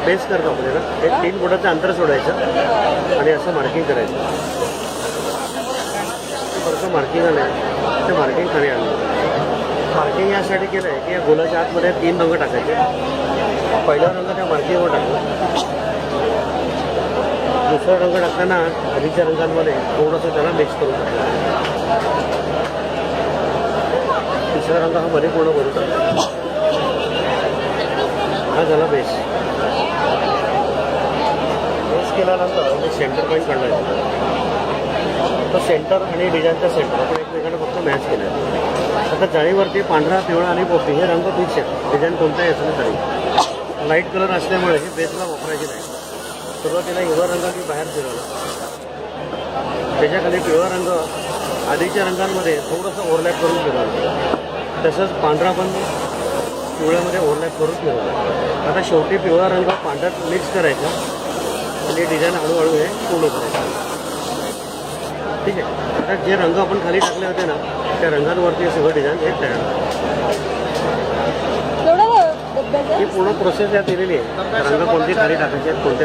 Base करतो आपल्याला एक 3 फुटाचं अंतर सोडायचं आणि असं मार्किंग करायचं. थोडंसं मार्किंग आलं आहे ते मार्किंग खाली आलं. मार्किंग यासाठी केलं आहे की या गोलाच्या आतमध्ये 3 रंग टाकायचे. पहिला रंग त्या मार्किंगवर टाकला. दुसरा रंग टाकताना आधीच्या रंगांमध्ये थोडंसं त्याला मिक्स करून टाकलं. तिसरा रंग हा मध्ये पूर्ण भरून टाकला. हा झाला बेस. बेस केल्यानंतर मी सेंटर पॉईंट काढला. तो सेंटर आणि डिझाईनचा सेंटर आपण एकमेकांना फक्त मॅच केला आहे. आता जाळीवरती पांढरा, पिवळा आणि पोपटी हे रंग फिक्स आहेत. डिझाईन कोणताही असलं तरी लाईट कलर असल्यामुळे हे बेसला वापरायचे नाही. सुरुवातीला हिरवा रंग मी बाहेर फिरवला. त्याच्याखाली पिवळा रंग आधीच्या रंगांमध्ये थोडंसं ओव्हरलॅप करून फिरवलं. तसंच पांढरा पण पिवळ्यामध्ये ओव्हरलॅप करून फिरवला. आता शेवटी पिवळा रंग पांढऱ्यात मिक्स करायचा आणि डिझाईन हळूहळू हे पूर्ण करायचं. ठीक आहे. आता जे रंग आपण खाली टाकले होते ना त्या रंगांवरती सगळं डिझाईन हे तयार ही पूर्ण प्रोसेस यात दिलेली आहे. रंग कोणते खाली टाकायचे आहेत, कोणते